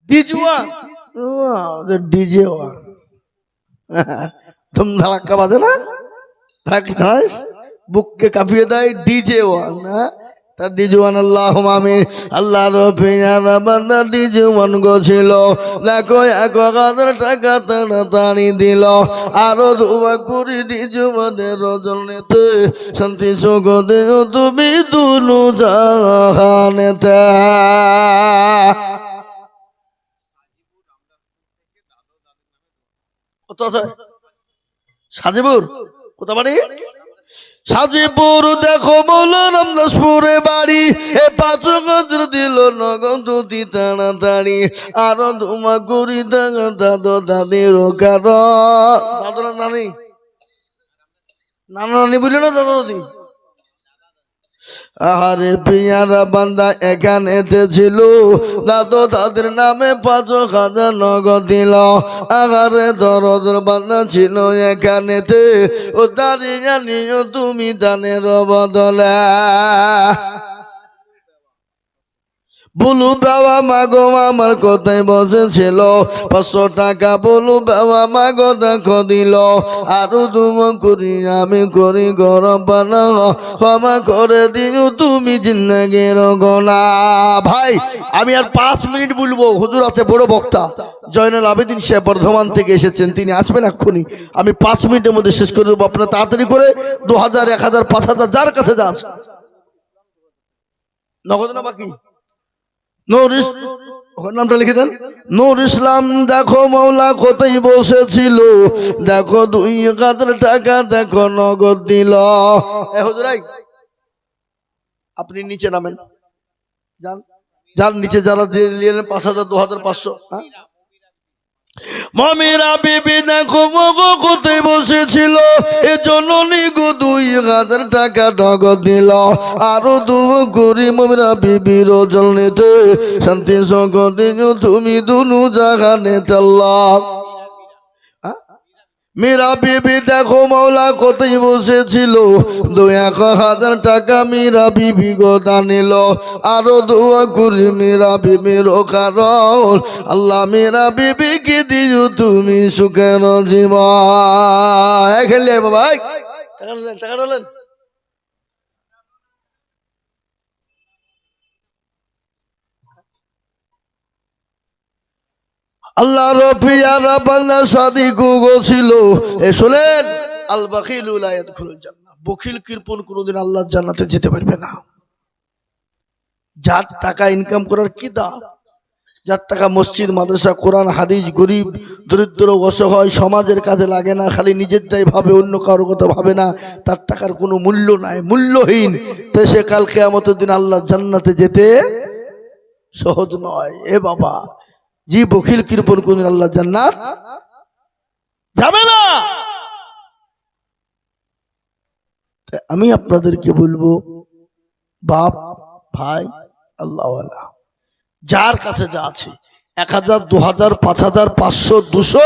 ডিজওয়ান, DJ one, তুম ধাক্কা বাজে না, বুককে কাঁপিয়ে দেয় ডিজে ওয়ান। তার ডিজওয়ান আল্লাহুম্মা আমিন। আল্লাহর পেয়ারা বান্দা ডিজওয়ান গছিল, দেখো 1000 টাকা তাড়াতাড়ি দিল। আরো দোয়া করি ডিজওয়ানের রজনীতে শান্তি সুখ দিও তুমি দুনু জাহানেতে। সাজিপুর কোথা বাড়ি? সাজিপুর দেখো মৌলা রামদাসপুরে বাড়ি। এ 5 গজর দিল নগদ অতি তাড়াতাড়ি। আরো ধুমা করি দাদু দাদির কারণ, দাদু না নানি, নানা নানি বুঝলি না, দাদা দাদি। আরে পিয়ারা বান্দা এখানেতে ছিল, দাদু তাদের নামে 5,000 নগদ দিল। আরে দরদর বান্দা ছিল এখানেতে, ও দাঁড়িয়ে নিও তুমি দানের বদলে। বলু বাবা মাগো আমার কথায় বসেছিল, 500 টাকা বলু বাবা মাগো দেখো দিল। আরো দুম করি আমি করি গরম বানা, ক্ষমা করে দিও তুমি জিন্দেগির গোনা। ভাই আমি আর 5 মিনিট বলবো, হুজুর আছে বড় বক্তা জয়নুল আবেদিন সাহেব বর্ধমান থেকে এসেছেন, তিনি আসবেন এক্ষুনি। আমি 5 মিনিটের মধ্যে শেষ করে দেবো, আপনারা তাড়াতাড়ি করে 2000, 1000, 5000 যার কাছে যান। নগদ না বাকি? নামটা লিখে দেন, নূর ইসলাম। দেখো মৌলা কোথায় বসেছিল, দেখো 2000 টাকা দেখো নগদ দিল। হুজুরাই আপনি নিচে নামেন, যান যান নিচে, যারা দিয়ে দিলেন 5000, 2500। মামিরা বিবি দেখো মগো কোথায় বসেছিল, এ জননী গো 2000 টাকা নগদ দিল। আরো দুয়া করি মামিরা বিবির রজনীতে শান্তি সুখ দিও তুমি দুনু জাহানেতে আল্লাহ। মীরা বিবি দেখো মৌলা কোথায় বসেছিল, 1000 টাকা মীরা বিবি গো দানিল। আরো দোয়া করি মীরা বিবির কারণ, আল্লাহ মীরা বিবিকে দিও তুমি সুখের জীবন। খেলে বাবা টাকা ডালেন। আল্লাহ রফিয়ারা বান্দা সাদিকু গছিল। এ শুনেন, আল বাখিলু লা ইয়াদখুলুল জান্নাহ, বখিল কৃপণ কোনোদিন আল্লাহর জান্নাতে যেতে পারবে না। যার টাকা ইনকাম করার কি দাম, যার টাকা মসজিদ মাদ্রাসা কোরআন হাদিস গরিব দরিদ্র অসহায় সমাজের কাজে লাগে না, খালি নিজেরটাই ভাবে, অন্য কারো কথা ভাবে না, তার টাকার কোনো মূল্য নাই, মূল্যহীন। তো সে কাল কিয়ামতের দিন আল্লাহর জান্নাতে যেতে সহজ নয়। এ বাবা, জি বখিল কৃপণ কোন আল্লাহ জান্নাত যাবে না। আমি আপনাদেরকে বলবো, বাপ ভাই আল্লাহওয়ালা, যার কাছে যা আছে 1000, 2000, 5000, 500, 200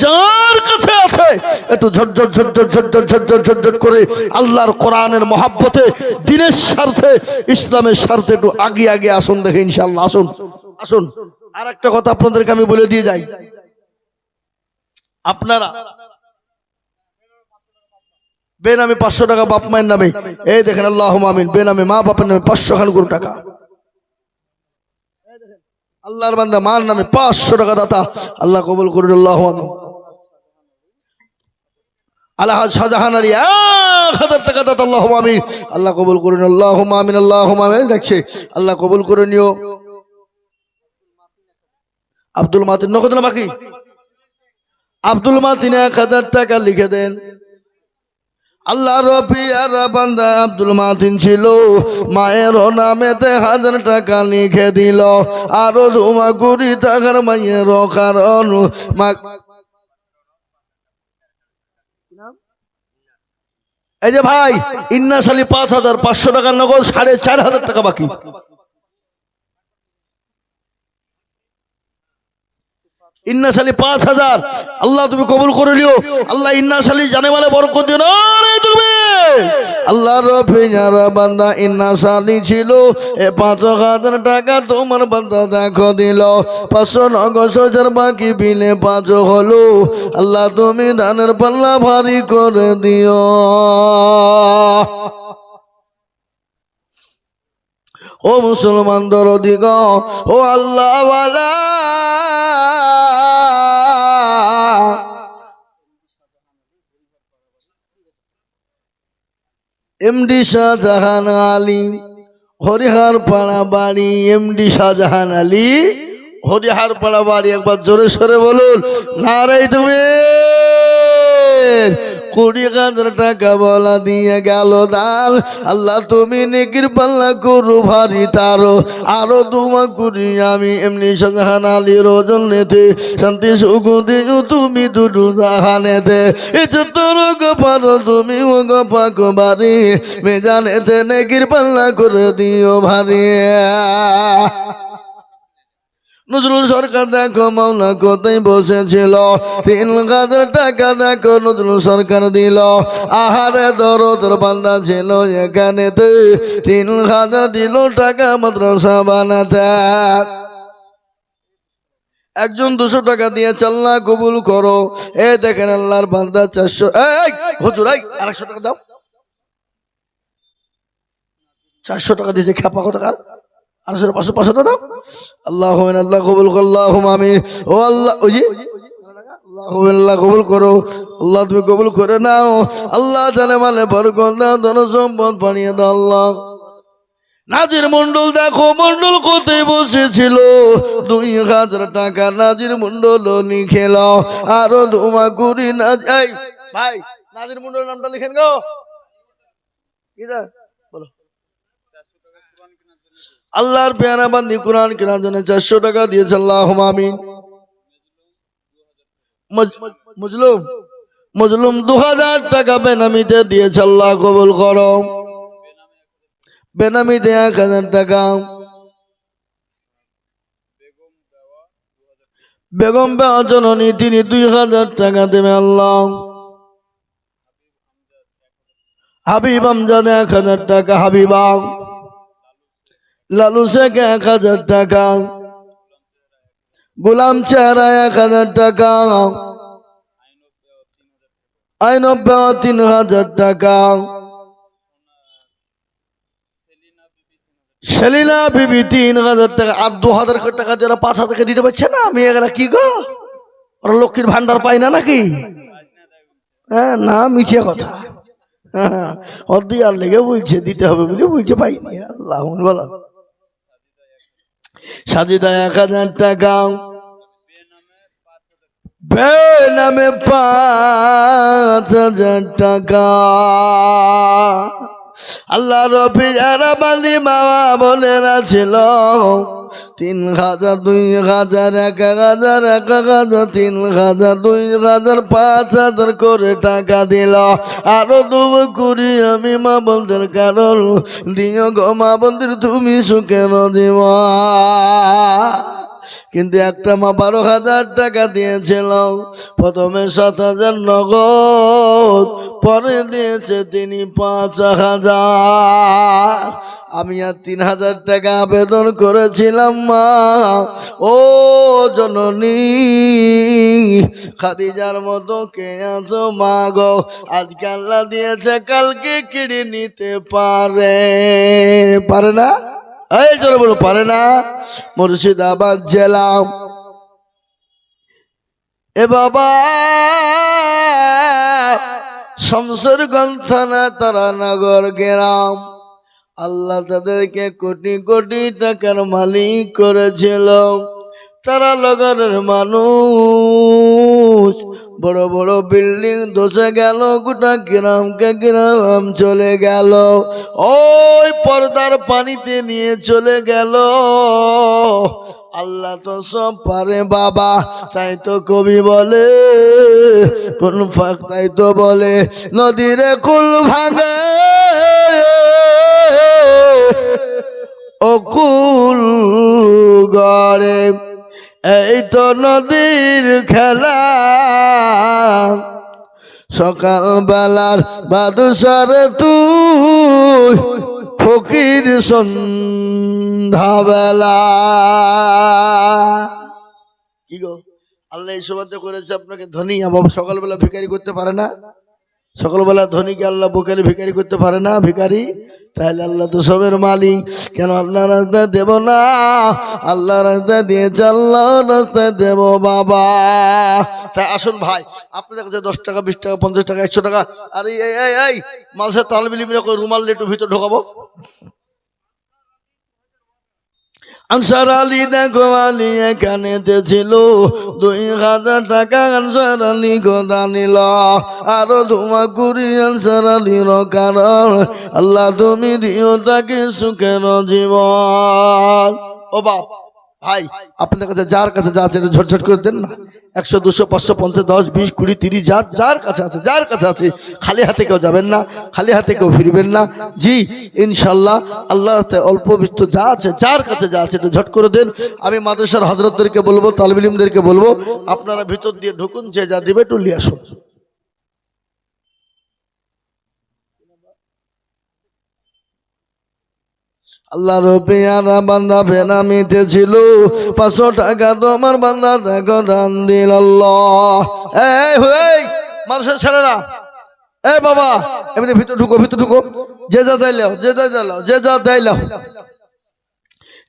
যার কাছে আছে, একটু ঝটঝট ঝটঝট ঝটঝট ঝটঝট ঝটঝট করে আল্লাহর কোরআনের মহাব্বতে, দ্বীনের স্বার্থে, ইসলামের স্বার্থে একটু আগে আগে আসুন, দেখে ইনশাআল্লাহ। আসুন আসুন। আর একটা কথা আপনাদেরকে আমি বলে দিয়ে যাই, আপনারা বেনামে 500 টাকা বাপ মায়ের নামে, এই দেখেন আল্লাহুম্মা আমিন, বেনামে মা বাপের নামে 500 খান করে টাকা, আল্লাহর বান্দা মার নামে 500 টাকা দাতা, আল্লাহ কবুল করুন। আল্লাহুম্মা আমিন। আলহাজ শাহজাহান আলী 1000 টাকা দাতা, আল্লাহুম্মা আমিন, আল্লাহ কবুল করুন। আল্লাহুম্মা আমিন, আল্লাহুম্মা আমিন। দেখছে আল্লাহ কবুল করে নিও। আব্দুল মাতিন নগদ না বাকি? আব্দুল মাতিন 1000 টাকা লিখে দেন। আল্লাহ রফিয়ারা বান্দা আব্দুল মাতিন ছিল, মায়ের নামেতে 1000 টাকা লিখে দিল। আরো ধুমা করি টাকার মায়ের কারণ, এই যে ভাই ইন্নাস আলী 5000, 500 টাকা নগদ, 4500 টাকা বাকি। ইন্নাস আলী 5000, আল্লাহ তুমি কবুল করে নিও। আল্লাহ ইন্নাস আলী জানে মানে বরকত দিও না রে তুমি। আল্লাহর পিয়ারা বান্দা ইন্না সালি ছিল এ 5,000 টাকা তোমার বান্দা দেখো দিল 500 নগদ সজার বাকি বিলে 5 হলো আল্লাহ তুমি দানের পাল্লা ভারী করে দিও ও মুসলমান দরদি গো ও আল্লাহ ওয়ালা এমডি শাহজাহান আলী হরিহার পাড়া বাড়ি এমডি শাহজাহান আলী হরিহার পাড়া বাড়ি একবার জোরে সরে বলুন নারাই তুমি 20,000 টাকা বলা দিয়ে গেল দাল আল্লাহ তুমি নেকির পাল্লা করু ভারী তারো আরো দুমা করি আমি এমনি শাহজাহান আলীর ওজন নেতে শান্তি সুখ দিও তুমি দুটো জাহানেতে তোর পারো তুমি ও পাক বাড়ি মেজানেতে নেকির পাল্লা করে দিও ভারী নজরুল সরকার দেখো মাওলা কোথায় বসেছিল 3,000 টাকা দেখো নজরুল সরকার দিল আহারে দরদের বান্দা ছিল এখানেতে 3,000 দিল টাকা মাদ্রাসা বানাতে একজন 200 টাকা দিয়ে আল্লাহ কবুল করো এ দেখেন আল্লাহর বান্দা 400 এই হুজুর এই 100 টাকা দাও 400 টাকা দিয়েছে খেপা কত কার 500 দাও আল্লাহ আল্লাহ কবুল করো আল্লাহুম্মা আমিন ও আল্লাহ ওই যে আল্লাহ কবুল করো আল্লাহ তুমি কবুল করে নাও আল্লাহ জানে মানে বরকত দাও ধন সম্পদ বানিয়ে দাও আল্লাহ নাজির মন্ডল দেখো মন্ডল কোথায় বসেছিল 2,000 টাকা নাজির মন্ডল লিখেল আরো দুমা করি না এই ভাই নাজির মন্ডল নামটা লিখেন গো কি যা বলো আল্লাহর পেয়ারা বান্দি কোরআন কেনার জন্য 400 টাকা দিয়েছে আল্লাহুম্মা আমিন মজলুম 2,000 টাকা বেনামিতে দিয়েছে আল্লাহ কবুল করো বেনামিতে 1,000 টাকা বেগম বেওয়া জননী তিনি 2,000 টাকা দেবে আল্লাহ হাবিব আমজাদ 1,000 টাকা হাবিবা লালু শেখ 1,000 টাকা গোলাম চেহারা 1,000 টাকা আইনব 3,000 টাকা সেলিনা বিবি 3,000 টাকা আর 2,000 টাকা যারা 5,000 টাকা দিতে পারছে না আমি এগুলা কি গো ওরা লক্ষ্মীর ভান্ডার পাই না নাকি হ্যাঁ না মিছে কথা অর্ধি আর লেগে বলছে দিতে হবে বলে বলছে পাইনি আল্লাহ বলো সাজিদা 1,000 টাকা বেনামে 5,000 টাকা আল্লাহ রফির আরাবালি মাওয়া বোনেরা ছিল 3,000 2,000 1,000 1,000 3,000 2,000 5,000 করে টাকা দিল আরো দুম করি আমি মা বলদের কারণ দিও গো মা বন্ধুর তুমি সুখের জীবন কিন্তু একটা মা 12,000 টাকা দিয়েছিল প্রথমে 7,000 নগদ পরে দিয়েছে তিনি 5,000 আমি আর 3,000 টাকা আবেদন করেছিলাম মা ও জননী খাদিজার মতো কে আছো মা গো আজকে আল্লাহ দিয়েছে কালকে কিনে নিতে পারে না এই জোরে বলো পারে না মুর্শিদাবাদ জেলা এ বাবা শমশেরগঞ্জ থানা তারানগর গ্রাম আল্লাহ তাদেরকে কোটি কোটি টাকার মালিক করেছিল তারা লগরের মানুষ বড় বড় বিল্ডিং ধসে গেল গোটা গ্রামকে গ্রাম চলে গেল ওই পর্দার পানিতে নিয়ে চলে গেল আল্লাহ তো সব পারে বাবা তাই তো কবি বলে কোন ফাঁক তাই তো বলে নদীরে কুল ভাঙে অকুল গড়ে এই তো নদীর খেলা সকাল বেলার বাদশারে তুই ফকির সন্ধ্যাবেলা। কি গো আল্লাহ এই সমাতে করেছে আপনাকে ধনী, বাবা সকালবেলা ভিখারি করতে পারে না? সকালবেলা ধনীকে আল্লাহ বোকারি ভিখারি করতে পারে না? ভিখারি তাহলে আল্লাহ তো সবের মালিক, কেন আল্লাহ রাস্তায় দেব না? আল্লাহ রাস্তায় দিয়েছে, আল্লাহ রাস্তায় দেব বাবা। তাই আসুন ভাই, আপনাদের কাছে 10 টাকা 20 টাকা 50 টাকা 100 টাকা, আর এই মাঝে তালবিলিমিরা করে রুমাল একটু ভিতর ঢোকাবো। আনসার আলী দেখো আলী এখানে ছিল 2000 টাকা আনসার আলী গোদা নিল, আরো ধুমা করি আনসার আলীর কারণ আল্লাহ তুমি দিও তাকে সুখের জীবন। ও বাপ ভাই, আপনাদের কাছে যার কাছে যা আছে ঝটঝট করে দেন না। 100 200 500 50 10 20 20 30 যার কাছে আছে, যার কাছে আছে। খালি হাতে কেউ যাবেন না, খালি হাতে কেউ ফিরবেন না। জি ইনশাল্লাহ আল্লাহ অল্প বিস্তর যা আছে, যার কাছে যা আছে একটু ঝট করে দেন। আমি মাদ্রাসার হযরতদেরকে বলবো, তালিব ইলমদেরকে বলবো, আপনারা ভিতর দিয়ে ঢুকুন, যে যা দিবে একটু নিয়ে আসুন। আল্লাহর পেয়ারা বান্দা বেনামিতে ছিল, 500 টাকা তোমার বান্দা দেখো দান দিল আল্লাহ। এই মাদ্রাসার ছেলেরা, এই বাবা এমনি ভিতর ঢুকো, ভিতর ঢুকো, যে যা দাইলাও, যে যা দাইলাও, যে যা দাইলাও।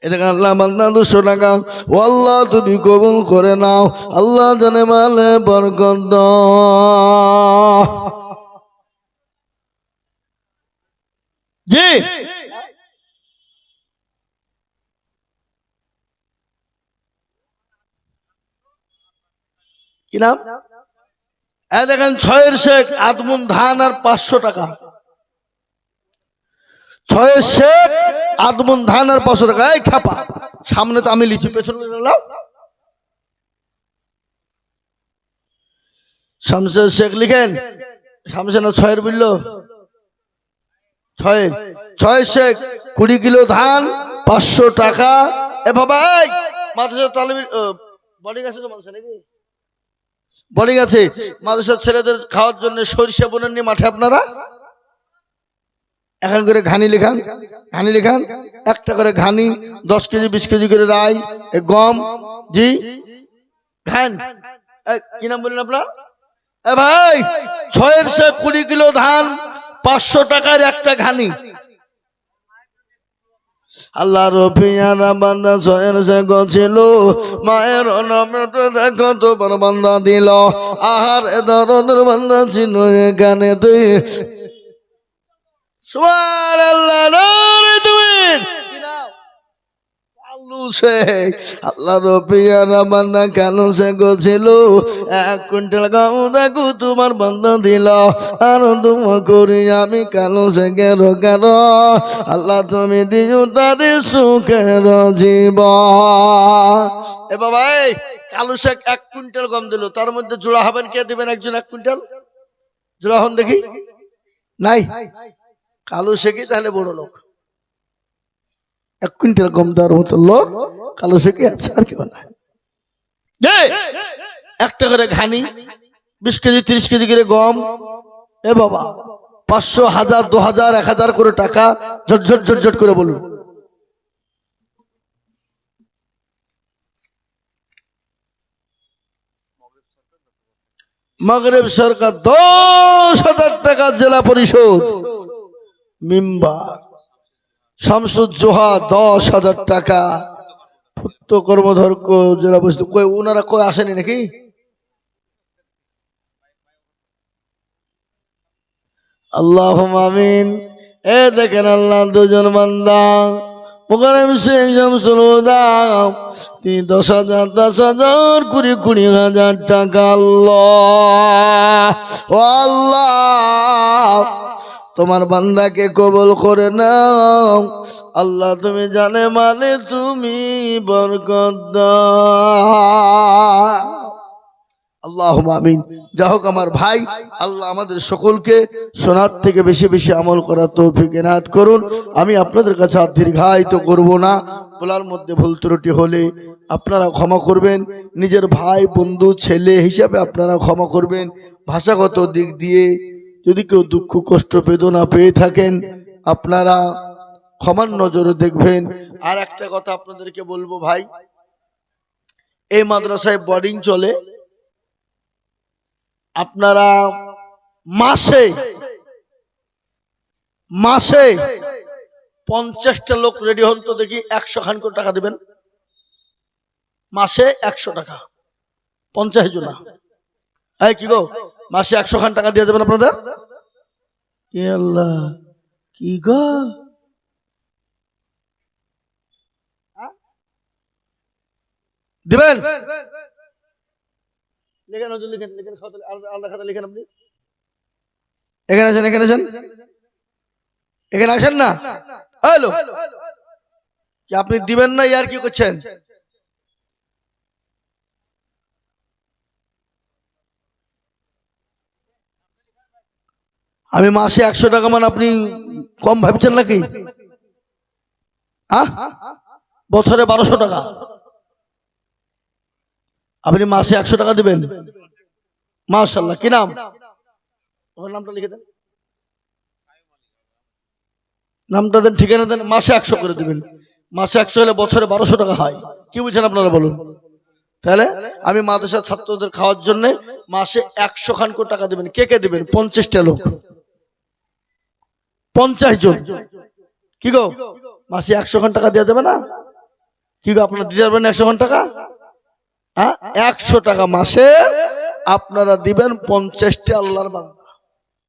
এটা আল্লাহ বান্দা 200 টাকা, ও আল্লাহ তুমি কবুল করে নাও, আল্লাহ জানে মালে বরকত দাও। জি কি নাম? দেখেন 6 শেখ আদমুন ধান আর 500 টাকা। 6 শেখ আদমুন ধান আর 500 টাকা। এই খাপা, সামনে তো আমি লিখি, পেছনে লাও। শামসের শেখ লিখেন, শামসের না 6 বললো, 6 শেখ 20 কিলো ধান 500 টাকা। এ বাবা এই মাদ্রাসা তালিম বোর্ডিং আছে তো মাদ্রাসা নাকি? বোর্ডিং আছে। মাদ্রাসার ছেলেদের খাওয়ার জন্য সরিষা বোনেননি মাঠে আপনারা? এখন করে ঘানি লেখান, ঘানি লেখান, একটা করে ঘানি, 10 কেজি 20 কেজি করে রাই গম। জি ঘান, কি নাম বললেন আপনার? এ ভাই 6 শেখ 20 কিলো ধান 500 টাকার একটা ঘানি। আল্লাহ রফিয়ারা বান্দা 6 শেখ ছিল, মায়ের নামে দেখো তোমার বান্দা দিল। আহার এ দরদের বান্দা ছিল এখানে তুই। সুবহানাল্লাহ, নারে তাকবীর। আল্লাহ রফিয়ারা বান্দা কালো শেখ ছিল, 1 কুইন্টাল গম দেখো তোমার বান্দা দিল, আর তোমা করি আমি কালো শেখের কেন আল্লাহ তুমি দিও তাদের সুখের জীবন। এ বাবা এই কালো শেখ 1 কুইন্টাল গম দিল, তার মধ্যে জোড়া হবেন কে? দিবেন একজন 1 কুইন্টাল জোড়া হন দেখি। নাই, কালো শেখই তাহলে বড় লোক। 1 কুইন্টাল গম দেওয়ার মতো লোক কালো শেখে আছে, আর কেউ না। একটা করে ঘানি, 20 কেজি 30 কেজি করে গম। এ বাবা 500 1000 2000 1000 করে টাকা, ঝটঝট ঝটঝট করে বলুন। মাগরিব সরকার 10,000 টাকা জেলা পরিষদ মেম্বার। শামসুজ্জোহা 10,000 টাকা। পুত্র কর্মধর জেলা পরিষদ কই, ওনারা কই আসেনি নাকি? আল্লাহুম্মা আমিন। এ দেখেন আল্লাহ দুজন বান্দা মুকাররম শেখ শামসুল হুদা, তিনি 10,000 10,000 20,000 টাকা। আল্লাহ ও আল্লাহ তোমার বান্দাকে কবুল করে নাও আল্লাহ, তুমি জানে মানে তুমি বরকত দাও। আল্লাহুম্মা আমিন। যা হোক আমার ভাই, আল্লাহ আমাদের সকলকে শোনার থেকে বেশি বেশি আমল করার তৌফিক এনায়েত করুন। আমি আপনাদের কাছে আর দীর্ঘায়িত করব না, বলার মধ্যে ভুল ত্রুটি হলে আপনারা ক্ষমা করবেন। নিজের ভাই বন্ধু ছেলে হিসাবে আপনারা ক্ষমা করবেন। ভাষাগত দিক দিয়ে যদি কেউ দুঃখ কষ্ট বেদনা পেয়ে থাকেন আপনারা ক্ষমার নজরে দেখবেন। আর একটা কথা আপনাদেরকে বলবো ভাই, এই মাদ্রাসায় বোর্ডিং চলে, আপনারা মাসে মাসে 50টা লোক রেডি হন তো দেখি, 100 খান করে টাকা দিবেন। মাসে 100 টাকা, 50 জন। এই কি গো, মাসে 100 খান টাকা দিয়ে দেবেন আপনাদের? এ আল্লাহ, কি গো দিবেন? লিখেন হুজুর, লিখেন লিখেন, আলাদা খাতা লিখেন। আপনি এখানে আছেন, এখানে আছেন, এখানে আসেন না। হ্যালো, কি আপনি দিবেন না? ইয়ার কি করছেন? আমি মাসে 100 টাকা মানে আপনি কম ভাবছেন নাকি? বছরে 1200 টাকা, আপনি মাসে 100 টাকা দিবেন? মাশাআল্লাহ। কি নাম? ওর নামটা লিখে দেন, নামটা দেন, ঠিকানা দেন। মাসে 100 করে দিবেন। মাসে 100 হলে বছরে 1200 টাকা হয়। কি বুঝছেন আপনারা বলুন? তাহলে আমি মাদ্রাসার ছাত্রদের খাওয়ার জন্য মাসে 100 খান করে টাকা দিবেন। কে কে দিবেন? 50টা লোক, 50 জন। কি গো, মাসে 100 খান টাকা দেওয়া যাবে না? কি গো, আপনারা দিতে পারবেন 100 খান টাকা? 100 টাকা মাসে আপনারা দিবেন 50টা আল্লাহর বান্দা।